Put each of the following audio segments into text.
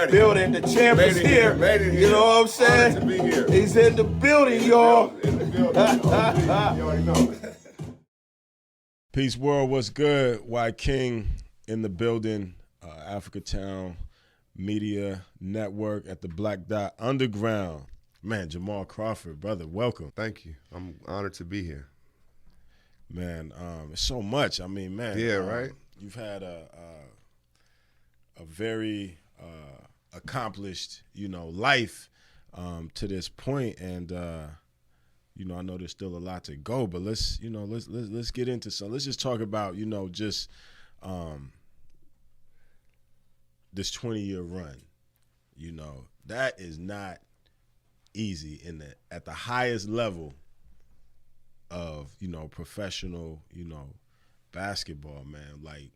building. The champ is here. You know what I'm saying? To be here. He's in the building, y'all. In the building. You already know. Peace world, what's good? Wyking in the building, Africatown Media Network at the Black Dot Underground. Man, Jamal Crawford, brother, welcome. Thank you. I'm honored to be here. Man, it's so much. I mean, man. Yeah, right? You've had a very accomplished, life to this point, and I know there's still a lot to go, but let's get into some. Let's just talk about, just this 20-year run. That is not easy at the highest level of, professional, basketball, man. Like,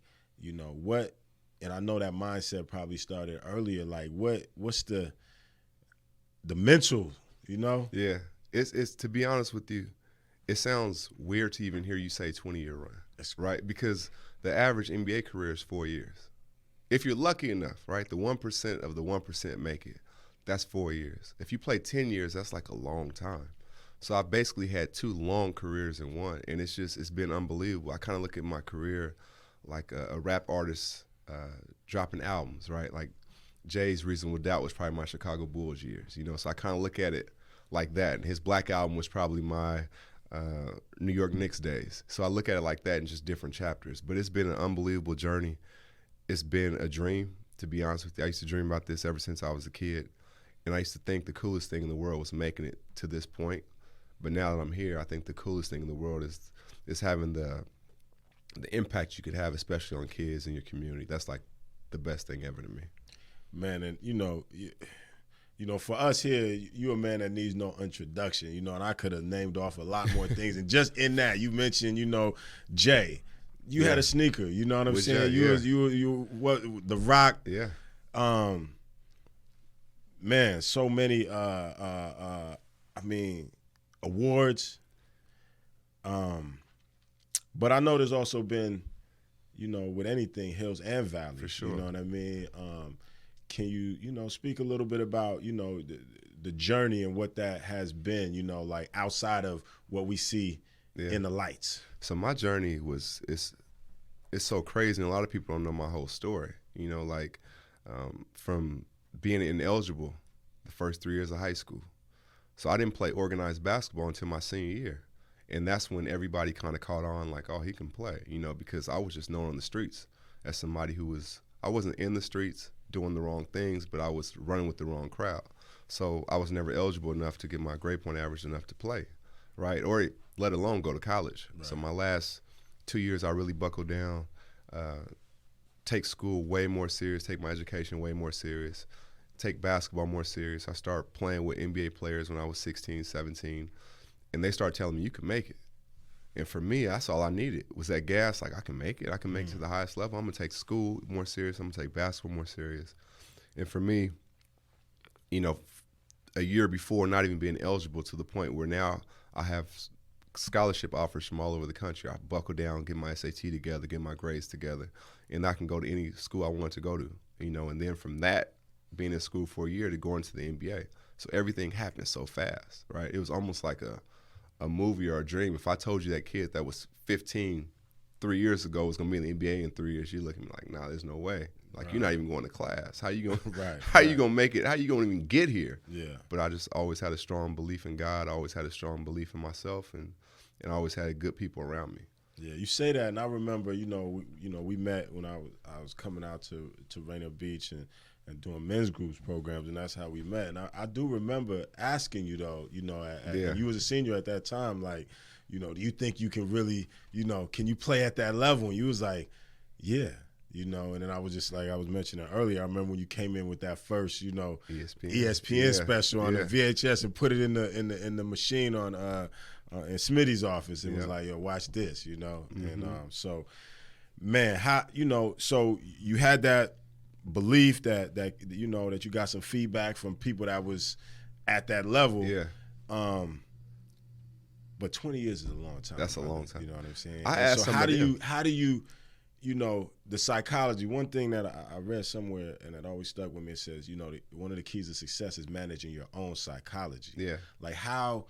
what, and I know that mindset probably started earlier. Like, what's the mental, Yeah. It's to be honest with you, it sounds weird to even hear you say 20-year run. That's right, because the average NBA career is 4 years. If you're lucky enough, right, the 1% of the 1% make it. That's 4 years. If you play 10 years, that's like a long time. So I basically had two long careers in one, and it's been unbelievable. I kind of look at my career like a rap artist dropping albums, right? Like Jay's Reasonable Doubt was probably my Chicago Bulls years, So I kind of look at it like that. And his Black album was probably my New York Knicks days. So I look at it like that in just different chapters. But it's been an unbelievable journey. It's been a dream, to be honest with you. I used to dream about this ever since I was a kid. And I used to think the coolest thing in the world was making it to this point. But now that I'm here, I think the coolest thing in the world is having the impact you could have, especially on kids in your community. That's like the best thing ever to me. Man, and for us here, you're a man that needs no introduction, and I could have named off a lot more things. And just in that, you mentioned, Jay. You had a sneaker, you know what I'm saying? Jay, you what the Rock. Yeah. Man, so many awards. But I know there's also been, with anything, hills and valleys. For sure. You know what I mean? Can you, speak a little bit about, the journey and what that has been, like outside of what we see in the lights? So my journey it's so crazy, and a lot of people don't know my whole story. From being ineligible the first 3 years of high school. So I didn't play organized basketball until my senior year. And that's when everybody kind of caught on like, oh, he can play, because I was just known on the streets as somebody I wasn't in the streets doing the wrong things, but I was running with the wrong crowd. So I was never eligible enough to get my grade point average enough to play, right? Or let alone go to college. Right. So my last 2 years, I really buckled down, take school way more serious, take my education way more serious, take basketball more serious. I started playing with NBA players when I was 16, 17, and they started telling me, you can make it. And for me, that's all I needed was that gas, like I can make it. I can make it to the highest level. I'm going to take school more serious. I'm going to take basketball more serious. And for me, a year before not even being eligible to the point where now I have scholarship offers from all over the country. I buckle down, get my SAT together, get my grades together, and I can go to any school I want to go to, and then from that, being in school for a year to going to the NBA. So everything happened so fast, right? It was almost like a movie or a dream. If I told you that kid that was 15 3 years ago was going to be in the NBA in 3 years, you're looking like, nah, there's no way. Like, You're not even going to class. How you going you going to make it? How you going to even get here? Yeah. But I just always had a strong belief in God. I always had a strong belief in myself, and I always had good people around me. Yeah, you say that, and I remember, we met when I was coming out to Rainier Beach and doing men's groups programs, and that's how we met. And I do remember asking you, though, and you was a senior at that time, like, do you think you can really, can you play at that level? And you was like, yeah, and then I was just like I was mentioning earlier, I remember when you came in with that first, ESPN special on the VHS and put it in the machine on in Smitty's office, and was like, yo, watch this, Mm-hmm. And so, man, how, so you had that belief that you got some feedback from people that was at that level. Yeah. But 20 years is a long time. That's a long time. You know what I'm saying? I asked so how do you the psychology, one thing that I read somewhere and it always stuck with me, it says, one of the keys to success is managing your own psychology. Yeah. Like how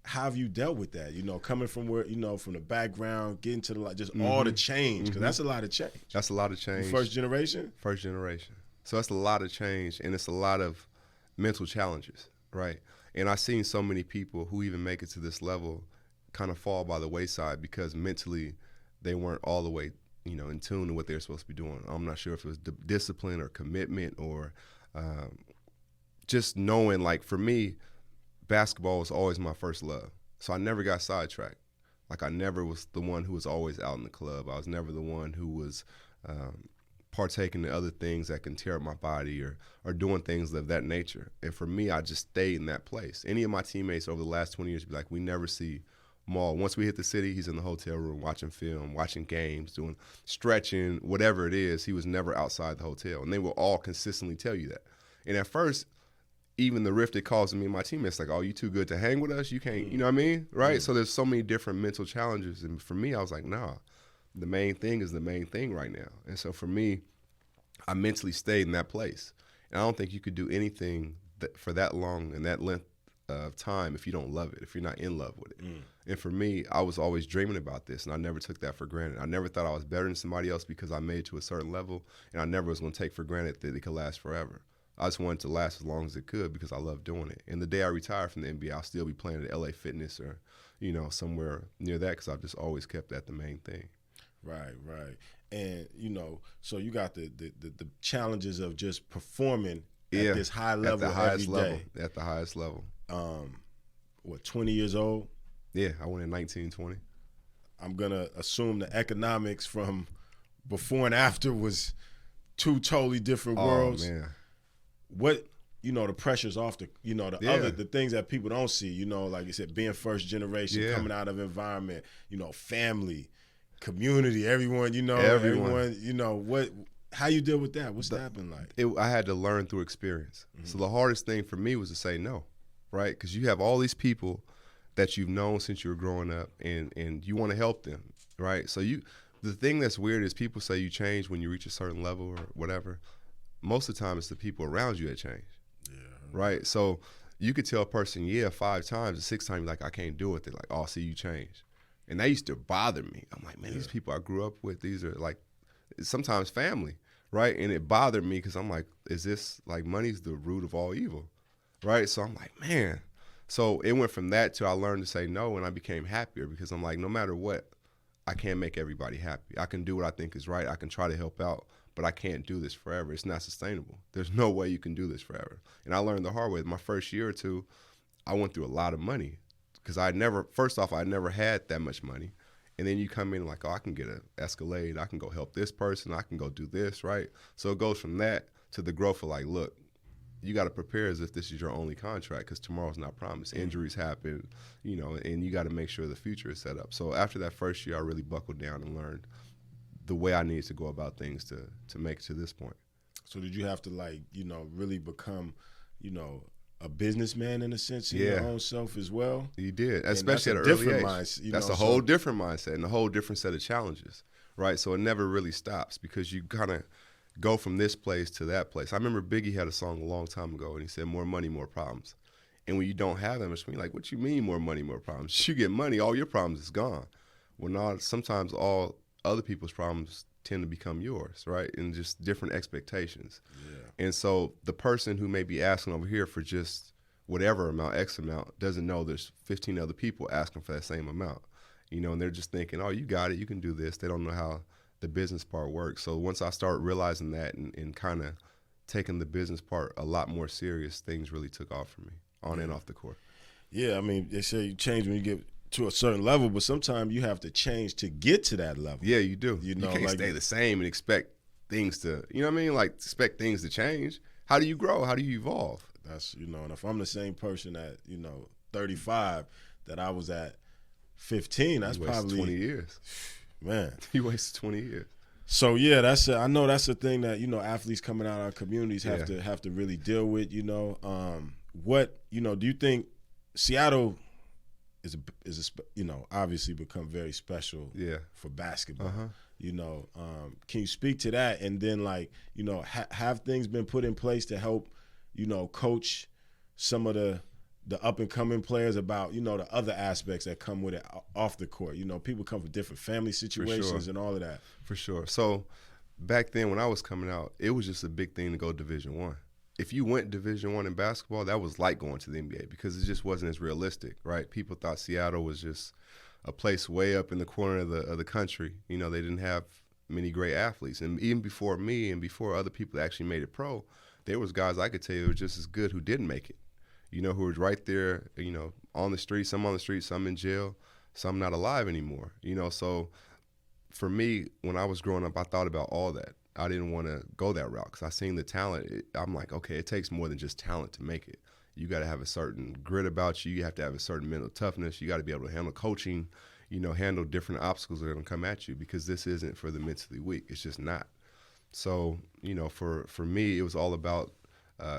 have you dealt with that? Coming from where, from the background, getting to the, just all the change, because that's a lot of change. That's a lot of change. First generation? First generation. So that's a lot of change, and it's a lot of mental challenges, right? And I've seen so many people who even make it to this level kind of fall by the wayside because mentally they weren't all the way, in tune to what they're supposed to be doing. I'm not sure if it was discipline or commitment or just knowing, like for me, basketball was always my first love. So I never got sidetracked. Like I never was the one who was always out in the club. I was never the one who was partaking in other things that can tear up my body or doing things of that nature. And for me, I just stayed in that place. Any of my teammates over the last 20 years be like, we never see Maul. Once we hit the city, he's in the hotel room watching film, watching games, doing stretching, whatever it is. He was never outside the hotel. And they will all consistently tell you that. And at first, even the rift it caused me and my teammates, like, oh, you too good to hang with us? You can't, you know what I mean? Right? So there's so many different mental challenges. And for me, I was like, nah, the main thing is the main thing right now. And so for me, I mentally stayed in that place. And I don't think you could do anything for that long and that length of time if you don't love it, if you're not in love with it. And for me, I was always dreaming about this, and I never took that for granted. I never thought I was better than somebody else because I made it to a certain level, and I never was going to take for granted that it could last forever. I just wanted to last as long as it could because I love doing it. And the day I retire from the NBA, I'll still be playing at LA Fitness or, somewhere near that because I've just always kept that the main thing. Right. And, so you got the challenges of just performing at this high level every day. At the highest level. 20 years old? Yeah, I went in 1920. I'm going to assume the economics from before and after was two totally different worlds. Oh, man. What, the pressures off the, the things that people don't see, like you said, being first generation, coming out of environment, family, community, everyone, how you deal with that? What's that been like? I had to learn through experience. So the hardest thing for me was to say no, right? Because you have all these people that you've known since you were growing up, and you want to help them, right? So the thing that's weird is people say you change when you reach a certain level or whatever. Most of the time, it's the people around you that change, right? So you could tell a person, 5 times, the 6th time, you're like, I can't do it. They're like, oh, see, you changed. And that used to bother me. I'm like, man, these people I grew up with, these are like sometimes family, right? And it bothered me because I'm like, is this like money's the root of all evil, right? So I'm like, man. So it went from that to I learned to say no, and I became happier because I'm like, no matter what, I can't make everybody happy. I can do what I think is right. I can try to help out, but I can't do this forever. It's not sustainable. There's no way you can do this forever. And I learned the hard way. My first year or two, I went through a lot of money because I never had that much money. And then you come in like, oh, I can get an Escalade. I can go help this person. I can go do this, right? So it goes from that to the growth of like, look, you got to prepare as if this is your only contract because tomorrow's not promised. Injuries happen, and you got to make sure the future is set up. So after that first year, I really buckled down and learned the way I needed to go about things to make it to this point. So did you have to really become, a businessman in a sense in your own self as well? You did, especially at an early age. That's a whole different mindset and a whole different set of challenges, right? So it never really stops because you kind of go from this place to that place. I remember Biggie had a song a long time ago, and he said, more money, more problems. And when you don't have that much money, like, what you mean more money, more problems? You get money, all your problems is gone. Well, not sometimes all other people's problems tend to become yours, right? And just different expectations. Yeah. And so the person who may be asking over here for just whatever amount, X amount, doesn't know there's 15 other people asking for that same amount. And they're just thinking, oh, you got it, you can do this. They don't know how the business part works. So once I started realizing that and kind of taking the business part a lot more serious, things really took off for me on and off the court. Yeah, I mean, they say you change when you get to a certain level, but sometimes you have to change to get to that level. Yeah, you do. You can't stay the same and expect things to, like expect things to change. How do you grow? How do you evolve? That's, and if I'm the same person at, 35 that I was at 15, that's probably 20 years. Man, he wasted 20 years. So yeah, I know that's the thing that athletes coming out of our communities have to really deal with. What do you think Seattle is obviously become very special for basketball? Can you speak to that? And then, like, have things been put in place to help, coach some of the up and coming players about, the other aspects that come with it off the court? People come from different family situations and all of that. For sure. So back then when I was coming out, it was just a big thing to go Division I. If you went Division I in basketball, that was like going to the NBA because it just wasn't as realistic, right? People thought Seattle was just a place way up in the corner of the country. They didn't have many great athletes. And even before me and before other people that actually made it pro, there was guys I could tell you were just as good who didn't make it, who were right there, on the street, some on the street, some in jail, some not alive anymore. So for me, when I was growing up, I thought about all that. I didn't want to go that route because I seen the talent. I'm like, okay, it takes more than just talent to make it. You got to have a certain grit about you. You have to have a certain mental toughness. You got to be able to handle coaching, handle different obstacles that are going to come at you because this isn't for the mentally weak. It's just not. So, for me, it was all about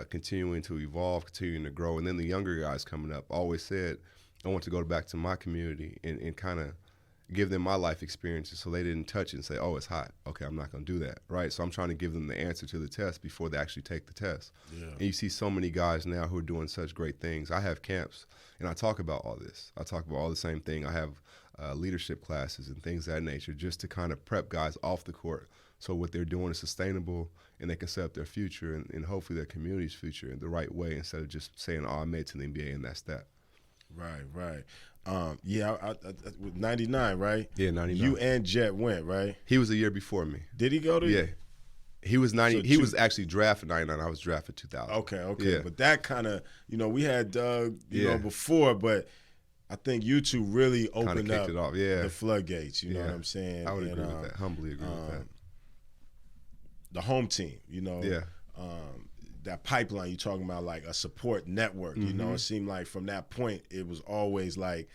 continuing to evolve, continuing to grow. And then the younger guys coming up, I always said I want to go back to my community and kind of give them my life experiences so they didn't touch it and say, oh, it's hot. Okay, I'm not going to do that, right? So I'm trying to give them the answer to the test before they actually take the test. Yeah. And you see so many guys now who are doing such great things. I have camps, and I talk about all this. I talk about all the same thing. I have leadership classes and things of that nature just to kind of prep guys off the court so what they're doing is sustainable and they can set up their future and hopefully their community's future in the right way instead of just saying, oh, I made it to the NBA and that's that. Right. With 99, right? Yeah, 99. You and Jet went, right? He was a year before me. Did he go to? Yeah. He was 90. So he was actually drafted 99. I was drafted 2000. Okay. Yeah. But that kind of, we had Doug, before, but I think you two really opened up the floodgates. You know what I'm saying? I would agree with that. Humbly agree with that. The home team, that pipeline you're talking about, like a support network. It seemed like from that point it was always like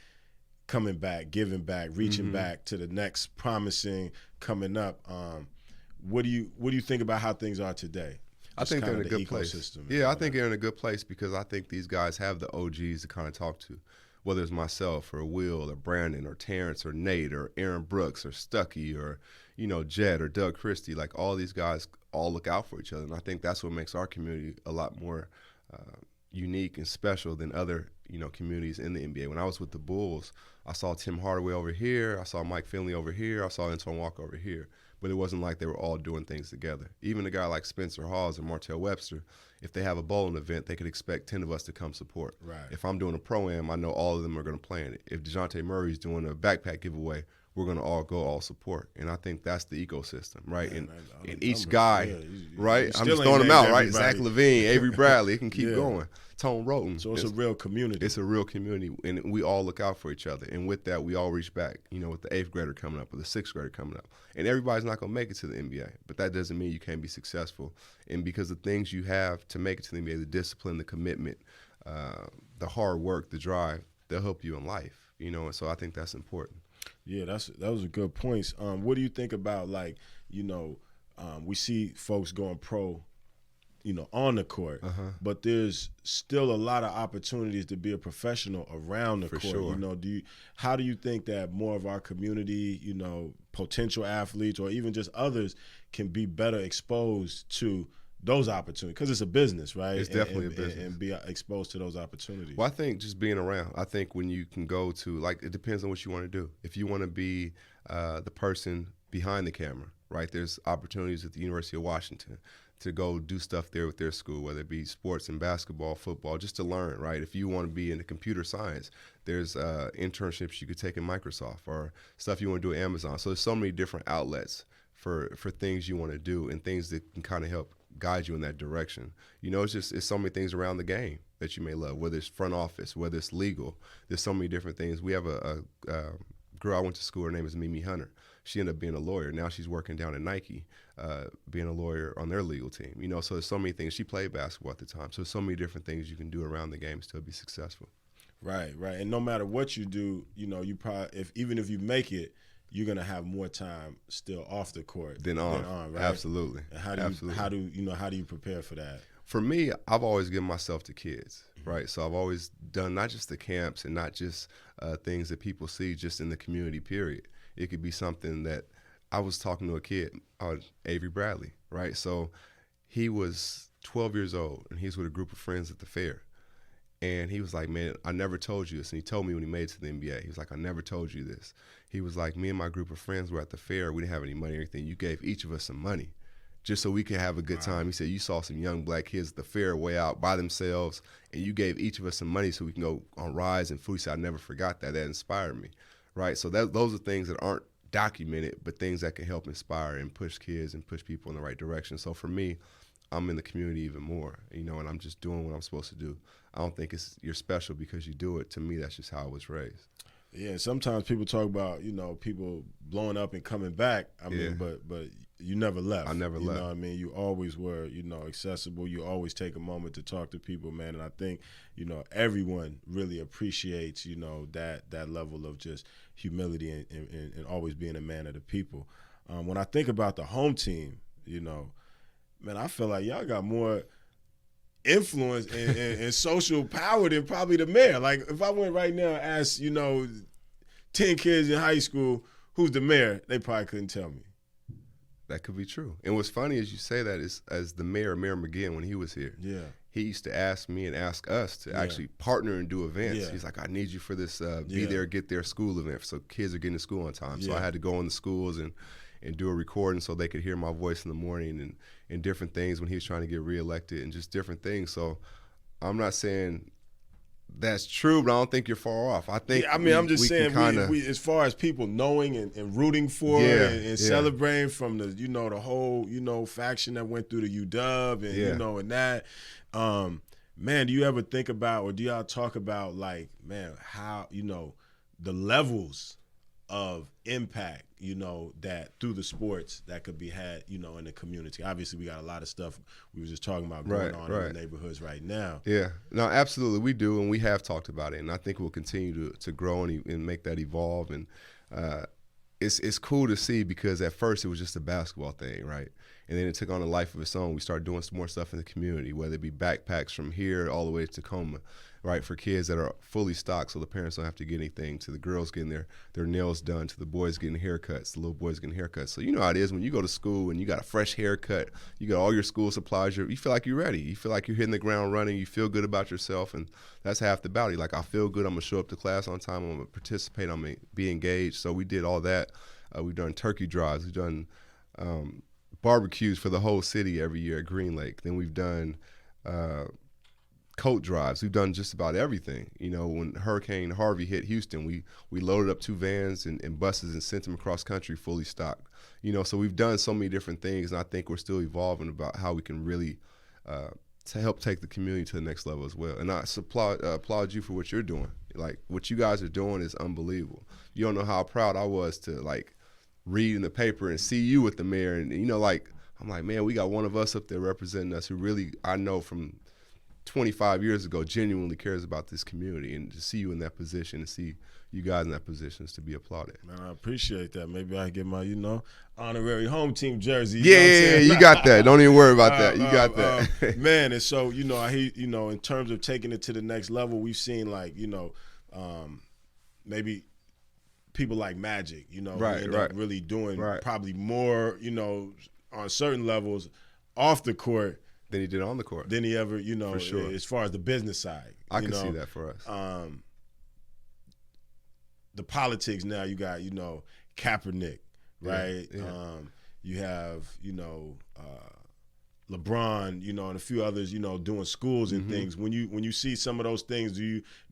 coming back, giving back, reaching back to the next promising coming up. What do you think about how things are today? I think they're in a good place. Yeah, I think they're in a good place because I think these guys have the OGs to kind of talk to, whether it's myself or Will or Brandon or Terrence or Nate or Aaron Brooks or Stuckey or Jed or Doug Christie. Like all these guys all look out for each other, and I think that's what makes our community a lot more unique and special than other communities in the NBA. When I was with the Bulls, I saw Tim Hardaway over here, I saw Mike Finley over here, I saw Antoine Walker over here, but it wasn't like they were all doing things together. Even a guy like Spencer Hawes and Martell Webster, if they have a bowling event, they could expect 10 of us to come support. Right. If I'm doing a pro-am, I know all of them are going to play in it. If DeJounte Murray's doing a backpack giveaway, we're going to all support. And I think that's the ecosystem, right? Man, and each guy, right? I'm just throwing them out, right? Zach LaVine, Avery Bradley, it can keep going. Tone Roten. So it's a real community. It's a real community, and we all look out for each other. And with that, we all reach back, with the 8th grader coming up or the 6th grader coming up. And everybody's not going to make it to the NBA, but that doesn't mean you can't be successful. And because the things you have to make it to the NBA, the discipline, the commitment, the hard work, the drive, they'll help you in life, and so I think that's important. Yeah, that was a good points. What do you think about, like, we see folks going pro, on the court, but there's still a lot of opportunities to be a professional around the court. Sure. How do you think that more of our community, potential athletes or even just others can be better exposed to those opportunities? Because it's a business, right? It's definitely a business. And be exposed to those opportunities. Well, I think just being around. I think when you can go to, like, it depends on what you want to do. If you want to be the person behind the camera, right, there's opportunities at the University of Washington to go do stuff there with their school, whether it be sports and basketball, football, just to learn, right? If you want to be into computer science, there's internships you could take in Microsoft or stuff you want to do at Amazon. So there's so many different outlets for things you want to do and things that can kind of help guide you in that direction. It's so many things around the game that you may love, whether it's front office, whether it's legal. There's so many different things. We have a girl I went to school, her name is Mimi Hunter. She ended up being a lawyer. Now she's working down at Nike, being a lawyer on their legal team. So there's so many things. She played basketball at the time. So there's so many different things you can do around the game to be successful. Right. And no matter what you do, you probably, even if you make it, you're gonna have more time still off the court than on, right? Absolutely. And how do you prepare for that? For me, I've always given myself to kids, right? So I've always done not just the camps and not just things that people see just in the community, period. It could be something that I was talking to a kid, Avery Bradley, right? So he was 12 years old, and he was with a group of friends at the fair. And he was like, man, I never told you this. And he told me when he made it to the NBA. He was like, I never told you this. He was like, me and my group of friends were at the fair. We didn't have any money or anything. You gave each of us some money just so we could have a good time. He said, you saw some young black kids at the fair way out by themselves, and you gave each of us some money so we can go on rides and food. He said, I never forgot that. That inspired me, right? So those are things that aren't documented, but things that can help inspire and push kids and push people in the right direction. So for me, I'm in the community even more, and I'm just doing what I'm supposed to do. I don't think you're special because you do it. To me, that's just how I was raised. Yeah, sometimes people talk about, people blowing up and coming back. I mean, but you never left. I never left. You know what I mean? You always were, accessible. You always take a moment to talk to people, man. And I think, everyone really appreciates, that level of just humility and always being a man of the people. When I think about the home team, man, I feel like y'all got more influence and social power than probably the mayor. Like, if I went right now and asked, 10 kids in high school, who's the mayor, they probably couldn't tell me. That could be true. And what's funny is you say that is as the Mayor McGinn, when he was here, he used to ask me and ask us to actually partner and do events. Yeah. He's like, I need you for this be there, get there school event, so kids are getting to school on time. So I had to go in the schools and do a recording so they could hear my voice in the morning and different things when he was trying to get reelected and just different things. So I'm not saying that's true, but I don't think you're far off. I think. Yeah, I'm just saying, we as far as people knowing and rooting for and celebrating from the the whole faction that went through the UW and and that. Man, do you ever think about, or do y'all talk about, like, man, how the levels of impact that through the sports that could be had in the community? Obviously, we got a lot of stuff we were just talking about going on in the neighborhoods right now. Yeah, no, absolutely, we do, and we have talked about it, and I think we'll continue to grow and make that evolve. And it's cool to see, because at first it was just a basketball thing, right? And then it took on a life of its own. We started doing some more stuff in the community, whether it be backpacks from here all the way to Tacoma, right, for kids that are fully stocked so the parents don't have to get anything, to the girls getting their nails done, to the boys getting haircuts, the little boys getting haircuts. So you know how it is when you go to school and you got a fresh haircut, you got all your school supplies, you feel like you're ready. You feel like you're hitting the ground running. You feel good about yourself, and that's half the battle. Like, I feel good. I'm going to show up to class on time. I'm going to participate. I'm going to be engaged. So we did all that. We've done turkey drives. We've done barbecues for the whole city every year at Green Lake. Then we've done coat drives. We've done just about everything. When Hurricane Harvey hit Houston, we loaded up 2 vans and buses and sent them across country fully stocked. So we've done so many different things, and I think we're still evolving about how we can really to help take the community to the next level as well. And I applaud you for what you're doing. Like, what you guys are doing is unbelievable. You don't know how proud I was to, like, read in the paper and see you with the mayor, and I'm like, man, we got one of us up there representing us who really, I know from 25 years ago, genuinely cares about this community, and to see you in that position and see you guys in that position is to be applauded. Man, I appreciate that. Maybe I get my honorary home team jersey. Yeah, you got that. Don't even worry about that. You got that. Man, and so I hear in terms of taking it to the next level, we've seen maybe people like Magic, who end up really doing probably more, on certain levels off the court than he did on the court. Than he ever, for sure. As far as the business side. I can see that for us. The politics now, you got, Kaepernick, right? Yeah. You have, LeBron, and a few others, doing schools and things. When you see some of those things,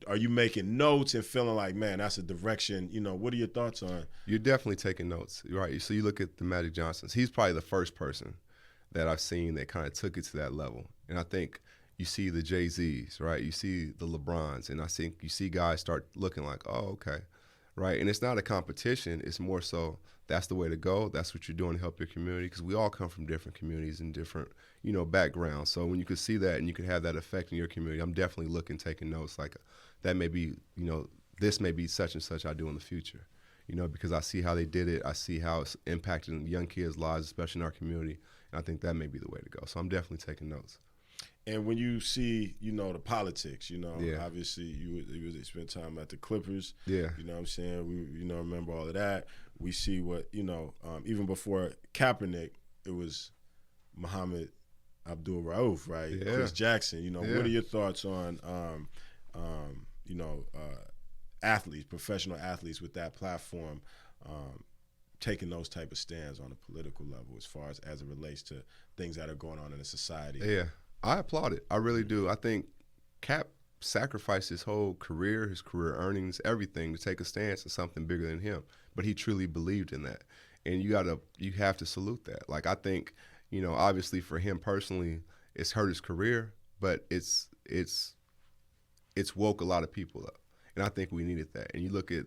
are you making notes and feeling like, man, that's a direction? What are your thoughts on? You're definitely taking notes, right? So you look at the Magic Johnsons. He's probably the first person that I've seen that kind of took it to that level. And I think you see the Jay-Z's, right? You see the LeBrons, and I think you see guys start looking like, oh, okay, right? And it's not a competition. It's more so that's the way to go. That's what you're doing to help your community, because we all come from different communities and different, backgrounds. So when you could see that and you could have that effect in your community, I'm definitely taking notes. Like, that may be, this may be such and such I do in the future, because I see how they did it. I see how it's impacting young kids' lives, especially in our community. And I think that may be the way to go. So I'm definitely taking notes. And when you see, the politics, obviously you spent time at the Clippers. Yeah. You know what I'm saying? We, remember all of that. we see what, even before Kaepernick, it was Muhammad Abdul-Rauf, right? Yeah. Chris Jackson. What are your thoughts on, athletes, professional athletes with that platform, taking those type of stands on a political level as far as it relates to things that are going on in the society? Yeah, I applaud it. I really do. I think Cap sacrificed his whole career, his career earnings, everything to take a stance on something bigger than him. But he truly believed in that, and you have to salute that. Like, I think, obviously for him personally, it's hurt his career, but it's woke a lot of people up, and I think we needed that. And you look at,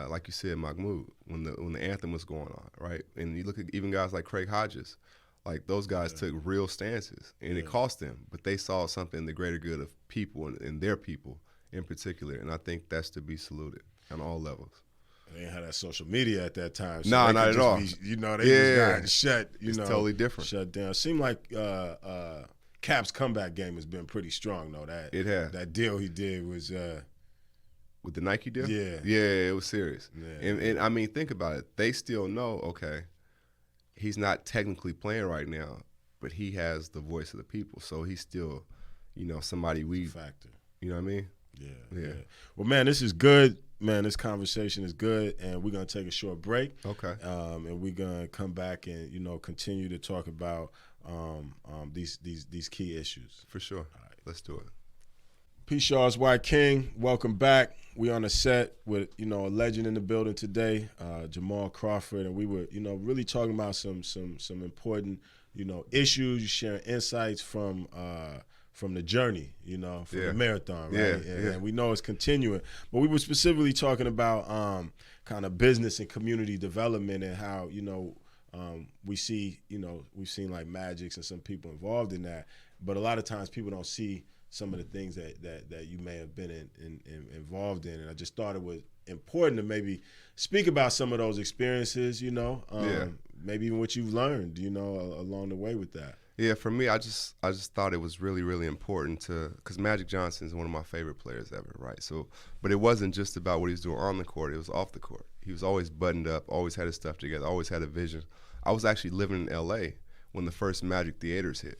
like you said, Mahmoud, when the anthem was going on, right? And you look at even guys like Craig Hodges. Like, those guys took real stances, and it cost them, but they saw something in the greater good of people and their people in particular, and I think that's to be saluted on all levels. They didn't have that social media at that time. So not at all. They just got shut. It's totally different. Shut down. It seemed like Cap's comeback game has been pretty strong, though. It has. That deal he did was with the Nike deal. Yeah, it was serious. Yeah. And I mean, think about it. They still know, okay, he's not technically playing right now, but he has the voice of the people. So he's still, somebody factor. You know what I mean? Yeah. Well, man, this is good. Man, this conversation is good, and we're gonna take a short break. Okay. And we're gonna come back and continue to talk about these key issues. For sure. All right, let's do it. Peace, y'all. It's Wyking. Welcome back. We on a set with a legend in the building today, Jamal Crawford, and we were really talking about some important issues, sharing insights from the journey, from the marathon, right? And we know it's continuing, but we were specifically talking about kind of business and community development and how we see we've seen like Magics and some people involved in that, but a lot of times people don't see some of the things that you may have been involved in. And I just thought it was important to maybe speak about some of those experiences, maybe even what you've learned, along the way with that. Yeah, for me, I just thought it was really, really important because Magic Johnson is one of my favorite players ever, right? So, but it wasn't just about what he was doing on the court, it was off the court. He was always buttoned up, always had his stuff together, always had a vision. I was actually living in L.A. when the first Magic Theaters hit.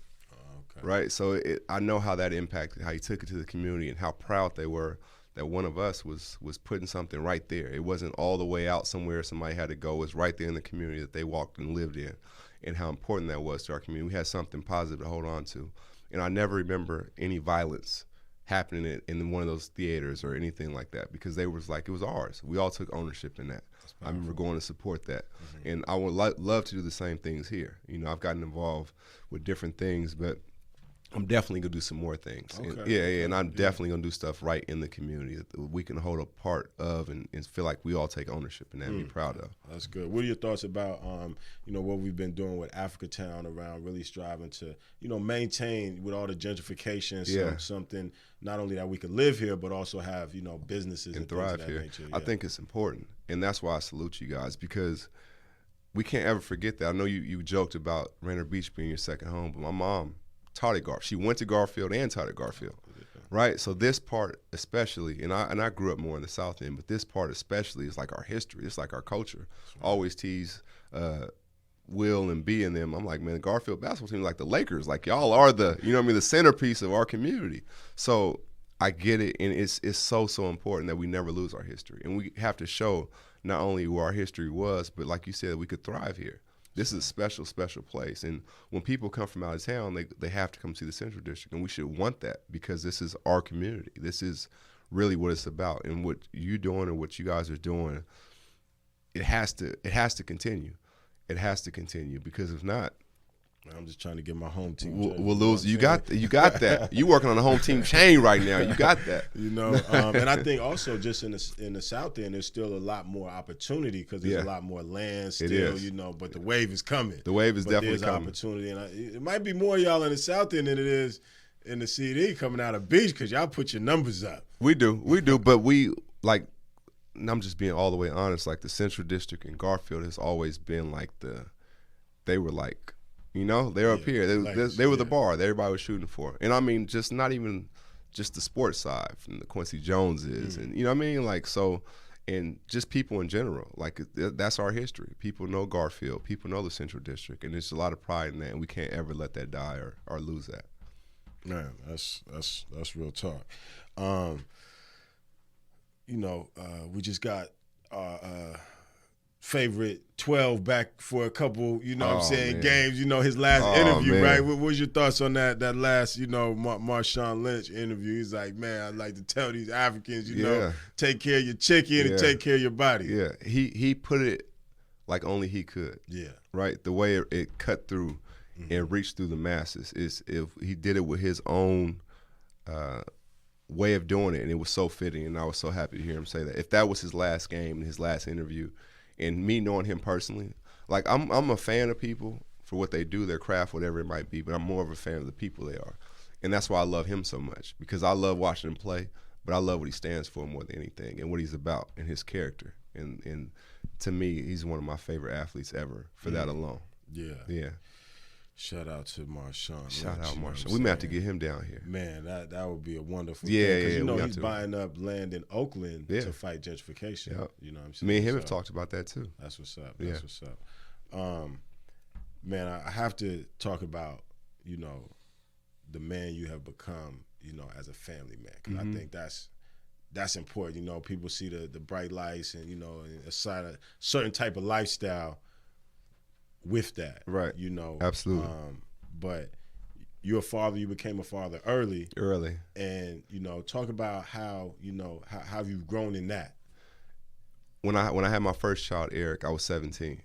Right, so I know how that impacted, how he took it to the community, and how proud they were that one of us was putting something right there. It wasn't all the way out somewhere somebody had to go. It was right there in the community that they walked and lived in, and how important that was to our community. We had something positive to hold on to, and I never remember any violence happening in one of those theaters or anything like that, because they was like, it was ours. We all took ownership in that. I remember going to support that, and I would love to do the same things here. I've gotten involved with different things, but I'm definitely gonna do some more things. Okay. And I'm definitely gonna do stuff right in the community that we can hold a part of and feel like we all take ownership in that and be proud of. That's good. What are your thoughts about what we've been doing with Africatown around really striving to maintain with all the gentrification something not only that we can live here but also have businesses and thrive things of that here. nature. I think it's important, and that's why I salute you guys, because we can't ever forget that. I know you joked about Rainier Beach being your second home, but my mom taught at Garfield. She went to Garfield and taught at Garfield, right? So this part especially, and I grew up more in the South End, but this part especially is like our history. It's like our culture. Always tease Will and B and them. I'm like, man, the Garfield basketball team is like the Lakers. Like, y'all are the, the centerpiece of our community. So I get it, and it's so important that we never lose our history. And we have to show not only where our history was, but like you said, we could thrive here. This is a special, special place. And when people come from out of town, they have to come see the Central District. And we should want that, because this is our community. This is really what it's about. And what you're doing and what you guys are doing, it has to continue. It has to continue, because if not, I'm just trying to get my home team. We'll lose. You got that. You working on a home team chain right now. You got that. And I think also just in the South End, there's still a lot more opportunity, because there's a lot more land still. But the wave is coming. The wave is definitely coming. There's opportunity, and it might be more y'all in the South End than it is in the CD coming out of Beach, because y'all put your numbers up. We do, but and I'm just being all the way honest. Like, the Central District and Garfield has always been like they were like. They're up here. They were the bar that everybody was shooting for. And I mean, not even just the sports side from the Quincy Joneses. And you know what I mean? Like, so and just people in general. Like, that's our history. People know Garfield. People know the Central District, and there's a lot of pride in that, and we can't ever let that die or lose that. Man, that's real talk. We just got our favorite 12 back for a couple, games. His last interview, man. Right? What was your thoughts on that last, Marshawn Lynch interview? He's like, man, I'd like to tell these Africans, take care of your chicken and take care of your body. Yeah, he put it like only he could. Yeah. Right? The way it cut through and reached through the masses is if he did it with his own way of doing it, and it was so fitting, and I was so happy to hear him say that. If that was his last game and his last interview, and me knowing him personally, like I'm a fan of people for what they do, their craft, whatever it might be, but I'm more of a fan of the people they are. And that's why I love him so much, because I love watching him play, but I love what he stands for more than anything and what he's about and his character. And to me, he's one of my favorite athletes ever for that alone. Yeah. Yeah. Shout out to Marshawn. Shout out Marshawn. We may have to get him down here. Man, that would be a wonderful thing. Yeah, because he's buying up land in Oakland to fight gentrification. Yep. You know what I'm saying? Me and him have talked about that too. That's what's up. That's what's up. Man, I have to talk about, the man you have become, as a family man. Because I think that's important. People see the bright lights and, a certain type of lifestyle with that, right? Absolutely. But you're a father. You became a father early, and talk about how how you've grown in that. When I had my first child, Eric, I was 17,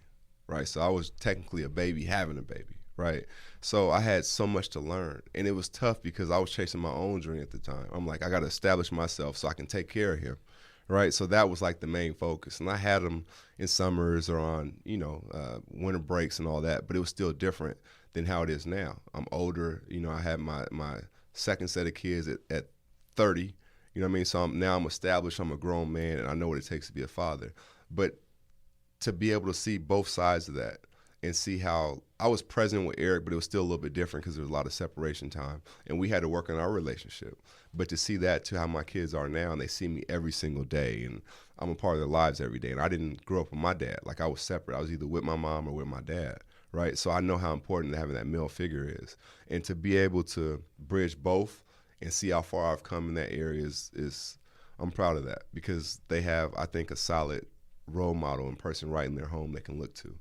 right? So I was technically a baby having a baby, right? So I had so much to learn, and it was tough because I was chasing my own dream at the time. I'm like, I got to establish myself so I can take care of him. Right, so that was like the main focus, and I had them in summers or on winter breaks and all that, but it was still different than how it is now. I'm older, I had my second set of kids at 30, you know what I mean? So I'm established, I'm a grown man, and I know what it takes to be a father. But to be able to see both sides of that and see how I was present with Eric, but it was still a little bit different because there was a lot of separation time, and we had to work on our relationship. But to see that to how my kids are now, and they see me every single day, and I'm a part of their lives every day. And I didn't grow up with my dad. Like, I was separate. I was either with my mom or with my dad, right? So I know how important having that male figure is. And to be able to bridge both and see how far I've come in that area is I'm proud of that, because they have, I think, a solid role model and person right in their home they can look to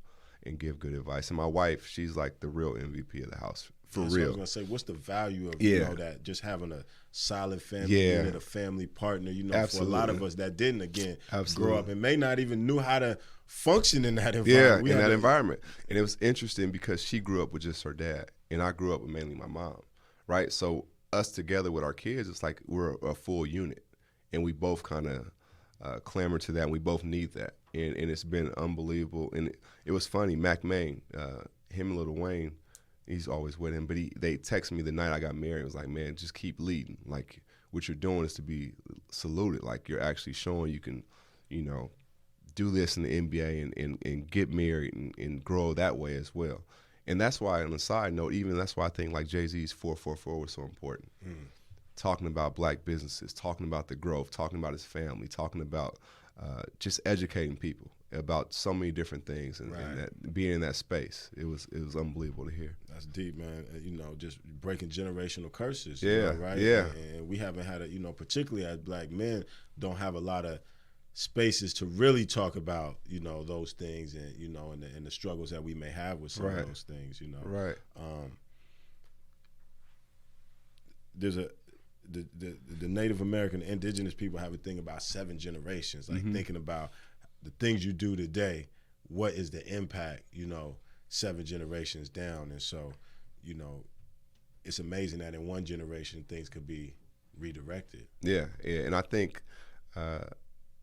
and give good advice. And my wife, she's like the real MVP of the house. For real. So I was gonna say, what's the value of that? Just having a solid family unit, a family partner. For a lot of us that didn't grow up and may not even knew how to function in that environment. Yeah, in that environment. And it was interesting because she grew up with just her dad, and I grew up with mainly my mom, right? So us together with our kids, it's like we're a full unit, and we both kind of clamor to that, and we both need that. And it's been unbelievable. And it was funny. Mac Main, him and Lil Wayne, he's always with him, but they texted me the night I got married. It was like, man, just keep leading. Like, what you're doing is to be saluted. Like, you're actually showing you can, do this in the NBA and get married and grow that way as well. And that's why, on the side note, that's why I think like Jay-Z's 444 was so important. Talking about black businesses, talking about the growth, talking about his family, talking about just educating people about so many different things, and that being in that space, it was unbelievable to hear. That's deep, man. Just breaking generational curses. Right? And we haven't had particularly as black men, don't have a lot of spaces to really talk about, those things, and and the struggles that we may have with some of those things. Right. There's the Native American, indigenous people have a thing about 7 generations, like thinking about the things you do today, what is the impact, 7 generations down. And so, it's amazing that in one generation things could be redirected. Yeah. And I think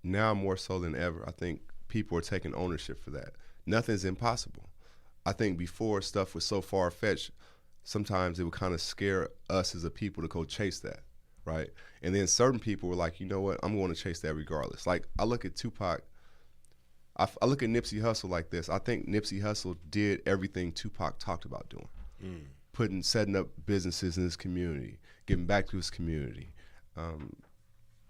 now more so than ever, I think people are taking ownership for that. Nothing's impossible. I think before stuff was so far-fetched, sometimes it would kind of scare us as a people to go chase that, right? And then certain people were like, you know what, I'm going to chase that regardless. Like, I look at Tupac, I look at Nipsey Hussle like this. I think Nipsey Hussle did everything Tupac talked about doing. Setting up businesses in his community, giving back to his community,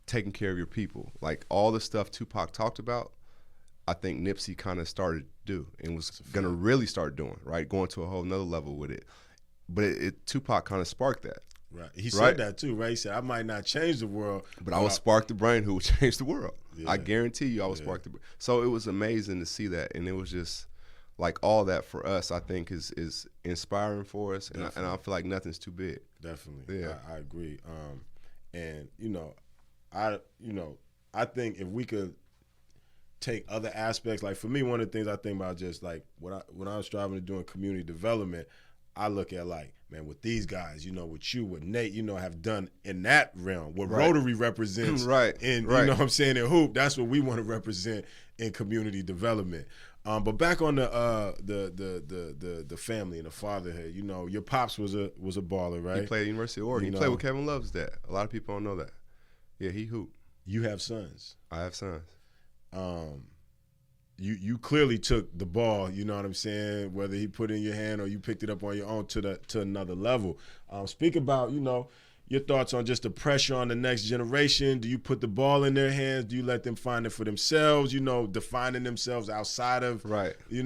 taking care of your people. Like all the stuff Tupac talked about, I think Nipsey kind of started to do and was going to really start doing, right? Going to a whole nother level with it. But Tupac kind of sparked that. Right. He said that too, right? He said, I might not change the world, but I will spark the brain who will change the world. Yeah. I guarantee you I will spark the brain. So it was amazing to see that. And it was just like all that for us, I think is inspiring for us. And I feel like nothing's too big. Definitely. Yeah. I agree. And, I think if we could take other aspects, like for me, one of the things I think about just like when I was striving to doing community development, I look at like, man, with these guys, with you, with Nate, have done in that realm, what Rotary represents you know what I'm saying, in hoop, that's what we want to represent in community development. But back on the family and the fatherhood, your pops was a baller, right? He played at University of Oregon. He played with Kevin Love's dad. A lot of people don't know that. Yeah, he hooped. You have sons. I have sons. You clearly took the ball, you know what I'm saying, whether he put it in your hand or you picked it up on your own to another level. Speak about, your thoughts on just the pressure on the next generation. Do you put the ball in their hands? Do you let them find it for themselves, defining themselves outside of, like we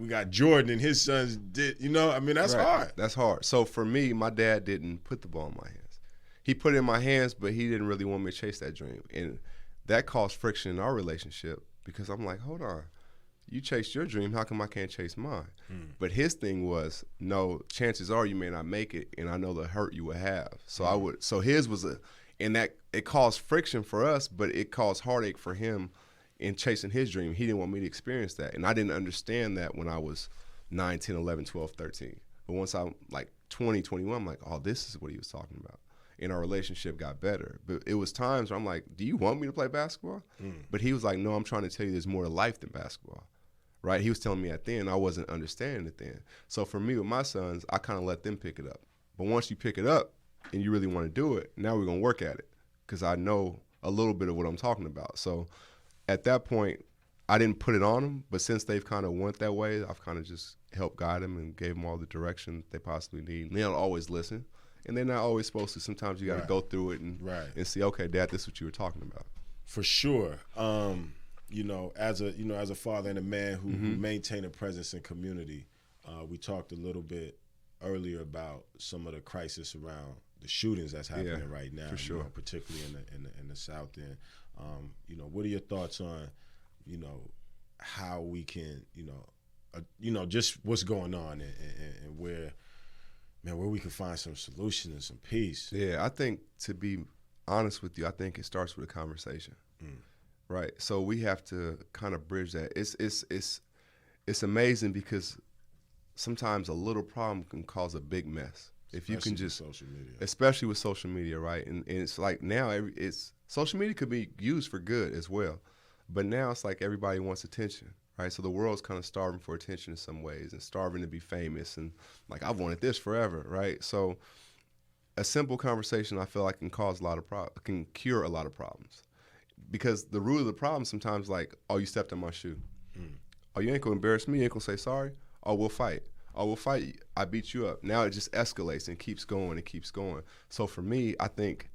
got Jordan and his sons did, that's hard. That's hard. So for me, my dad didn't put the ball in my hands. He put it in my hands, but he didn't really want me to chase that dream. And that caused friction in our relationship because I'm like, hold on. You chased your dream, how come I can't chase mine? But his thing was, no, chances are you may not make it, and I know the hurt you would have. So so his was and that it caused friction for us, but it caused heartache for him in chasing his dream. He didn't want me to experience that, and I didn't understand that when I was 9, 10, 11, 12, 13. But once I'm like 20, 21, I'm like, oh, this is what he was talking about. And our relationship got better. But it was times where I'm like, do you want me to play basketball? But he was like, no, I'm trying to tell you there's more to life than basketball. Right? He was telling me that then. I wasn't understanding it then. So for me with my sons, I kind of let them pick it up. But once you pick it up and you really want to do it, now we're going to work at it because I know a little bit of what I'm talking about. So at that point, I didn't put it on them, but since they've kind of went that way, I've kind of just helped guide them and gave them all the direction they possibly need. And they don't always listen, and they're not always supposed to. Sometimes you got to go through it and see, okay, Dad, this is what you were talking about. For sure. As a father and a man who maintain a presence in community, we talked a little bit earlier about some of the crisis around the shootings that's happening right now, for sure. Particularly in the South End. What are your thoughts on, how we can, just what's going on and where we can find some solution and some peace? Yeah, I think, to be honest with you, I think it starts with a conversation. Right, so we have to kind of bridge that. It's amazing because sometimes a little problem can cause a big mess. If you can just, social media, especially with social media, right? And it's like now social media could be used for good as well, but now it's like everybody wants attention, right? So the world's kind of starving for attention in some ways and starving to be famous and like I've wanted this forever, right? So a simple conversation I feel like can cure a lot of problems. Because the root of the problem sometimes like, oh, you stepped on my shoe. Oh, you ain't gonna embarrass me, you ain't gonna say sorry? Oh, we'll fight. Oh, we'll fight. I beat you up. Now it just escalates and keeps going and keeps going. So for me, I think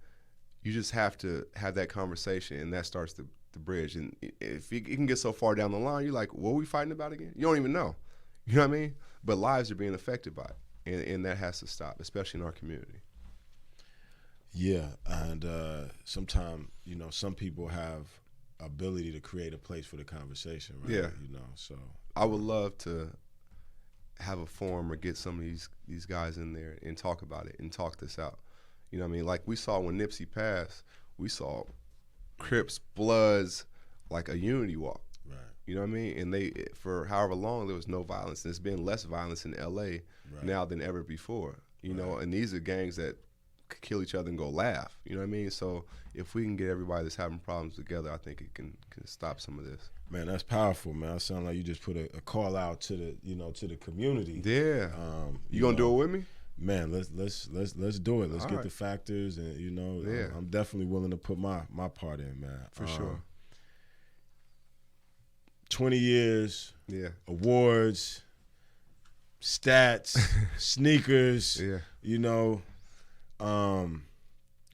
you just have to have that conversation and that starts the bridge. And if it can get so far down the line, you're like, what are we fighting about again? You don't even know. You know what I mean? But lives are being affected by it. And that has to stop, especially in our community. Yeah, and sometimes, some people have ability to create a place for the conversation, right? Yeah. So I would love to have a forum or get some of these guys in there and talk about it and talk this out. You know what I mean? Like we saw when Nipsey passed, we saw Crips, Bloods, like a unity walk. Right. You know what I mean? And for however long there was no violence. There's been less violence in LA now than ever before. You know, and these are gangs that kill each other and go laugh. You know what I mean? So if we can get everybody that's having problems together, I think it can stop some of this. Man, that's powerful, man. It sounds like you just put a call out to the community. Yeah. You gonna do it with me? Man, let's do it. Let's get the factors, and I'm definitely willing to put my part in, man. For sure. 20 years. Yeah. Awards, stats, sneakers. Yeah.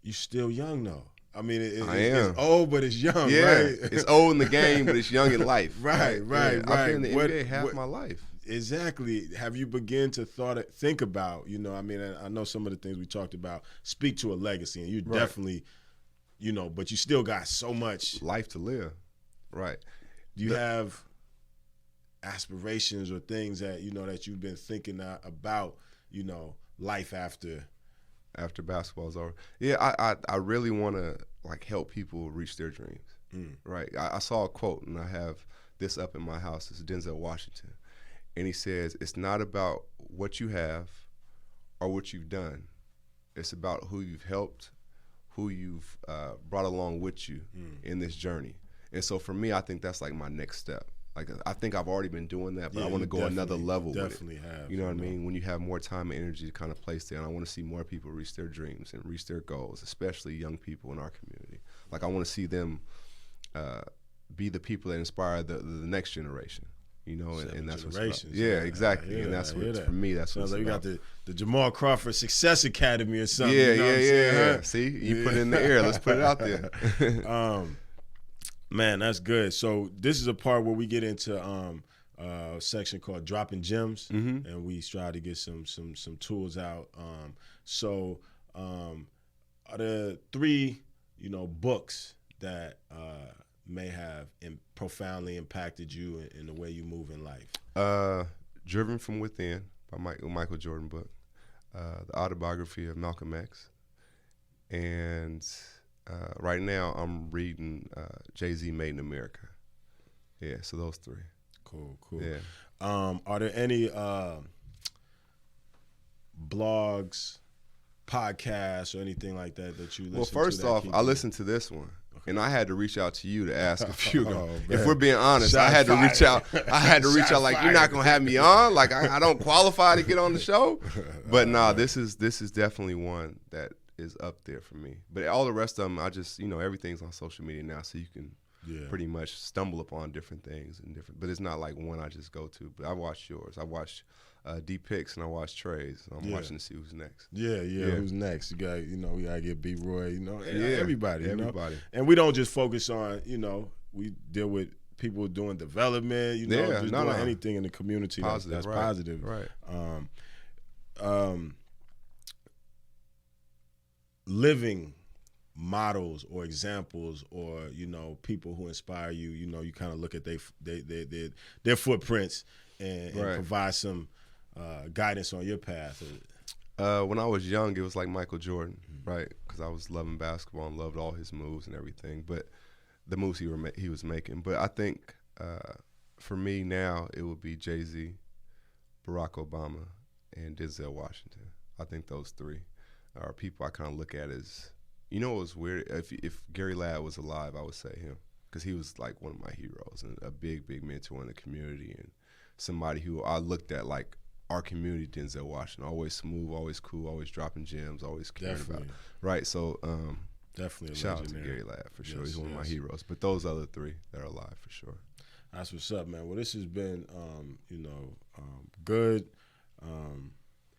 You still young though. I mean, it's old, but it's young, yeah, right? It's old in the game, but it's young in life. Right. I've been in the NBA half my life. Exactly. Have you begun to think about, you know, I mean, I know some of the things we talked about speak to a legacy, and you definitely, you know, but you still got so much life to live. Right. Do you have aspirations or things that, you know, that you've been thinking about, you know, life after basketball's over? Yeah, I really want to like help people reach their dreams. Right. I saw a quote, and I have this up in my house. It's Denzel Washington. And he says, it's not about what you have or what you've done. It's about who you've helped, who you've brought along with you in this journey. And so for me, I think that's like my next step. Like, I think I've already been doing that, but I want to go another level with it. Definitely have. You know what I mean? When you have more time and energy to kind of place there, and I want to see more people reach their dreams and reach their goals, especially young people in our community. Like, I want to see them be the people that inspire the next generation. You know, and that's what's about. Yeah, exactly. And that's what, for me, that's what's like about. We got the Jamal Crawford Success Academy or something. Yeah, you know yeah. See, you put it in the air. Let's put it out there. Man, that's good. So this is a part where we get into a section called Dropping Gems, and we try to get some tools out. Are there 3, you know, books that may have profoundly impacted you in the way you move in life? Driven from Within by Michael Jordan book, the autobiography of Malcolm X, and right now I'm reading Jay-Z Made in America. Yeah, so those 3. Cool. Yeah. Are there any blogs, podcasts, or anything like that you listen to? Well, first off, I listened to this one. And I had to reach out to you to ask if you. If we're being honest, I had to reach out. Like, you're not gonna have me on. Like, I don't qualify to get on the show. But nah, this is definitely one that is up there for me. But all the rest of them, I just, you know, everything's on social media now, so you can pretty much stumble upon different things and different. But it's not like one I just go to. But I watched yours. I watched D Picks and I watched Trey's. I'm watching to see who's next. Yeah. Who's next? You got, you know, we gotta get B Roy. You know, everybody. You know? And we don't just focus on, you know, we deal with people doing development. You know, just doing anything in the community that's positive. Right. Living models or examples, or, you know, people who inspire you. You know, you kind of look at their footprints and provide some guidance on your path. When I was young, it was like Michael Jordan, right? Because I was loving basketball and loved all his moves and everything, but the moves he was making. But I think for me now, it would be Jay-Z, Barack Obama, and Denzel Washington. I think those 3 are people I kind of look at as, you know, it was weird. If Gary Ladd was alive, I would say him, because he was like one of my heroes and a big mentor in the community, and somebody who I looked at like our community. Denzel Washington, always smooth, always cool, always dropping gems, always caring about. Right, so definitely shout out to Gary Ladd for sure. He's one of my heroes. But those other 3 that are alive for sure. That's what's up, man. Well, this has been, you know, good.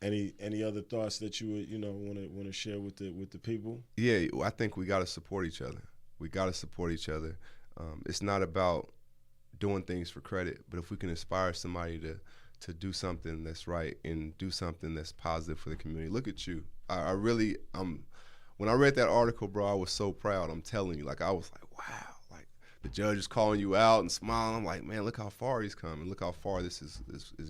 Any other thoughts that you would, you know, want to share with the people? Yeah, I think we got to support each other. It's not about doing things for credit, but if we can inspire somebody to do something that's right and do something that's positive for the community. Look at you. I really, when I read that article, bro, I was so proud. I'm telling you, like, I was like, wow. Like, the judge is calling you out and smiling. I'm like, man, look how far he's come, and look how far this is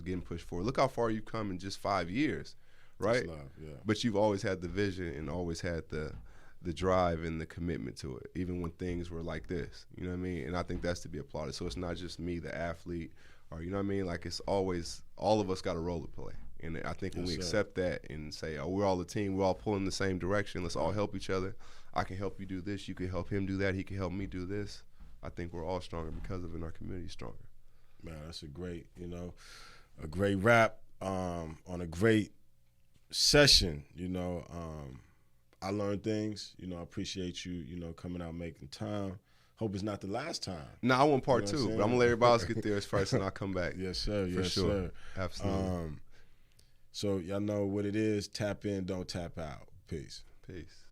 getting pushed forward. Look how far you've come in just 5 years, right? That's love, yeah. But you've always had the vision and always had the drive and the commitment to it, even when things were like this. You know what I mean? And I think that's to be applauded. So it's not just me, the athlete, or, you know what I mean? Like, it's always, all of us got a role to play. And I think when we accept that and say, oh, we're all a team, we're all pulling the same direction, let's all help each other. I can help you do this, you can help him do that, he can help me do this. I think we're all stronger because of it, and our community is stronger. Man, that's a great wrap on a great session. You know, I learned things. You know, I appreciate you, you know, coming out, making time. Hope it's not the last time. No, I want part 2, but I'm going to let everybody else get theirs first, and I'll come back. Yes, sir. For sure. Sir. Absolutely. So y'all know what it is. Tap in, don't tap out. Peace. Peace.